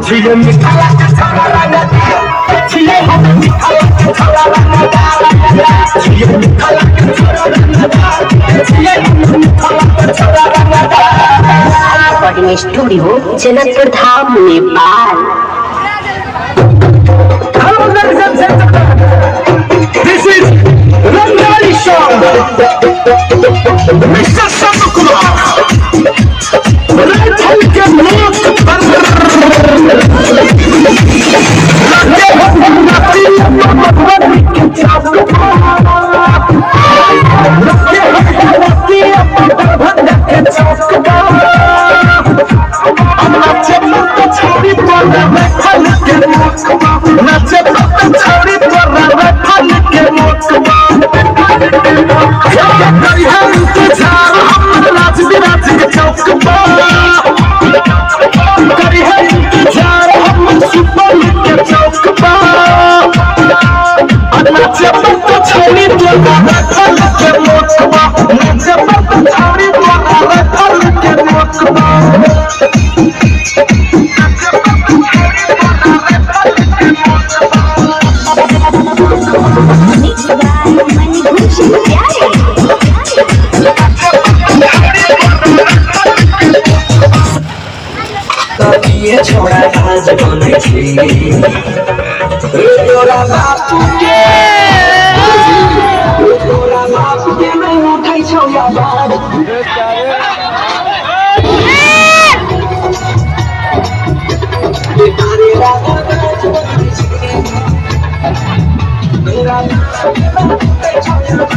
छिए मीठा लागे छोरा रंगा छिए हम मीठा लागे छोरा रंगा छिए मीठा लागे छोरा रंगा छिए हम मीठा लागे छोरा रंगा recording studio Janakpur Dham Nepal. Hello ladies and gentlemen, this is Rangali Show. Mr. Samukumar, right hand can look. छोड़ा काज बनै छी तोरा बाप के नै उठै छौ याद अरे राजा काज बनै छी तोरा बाप के नै उठै छौ याद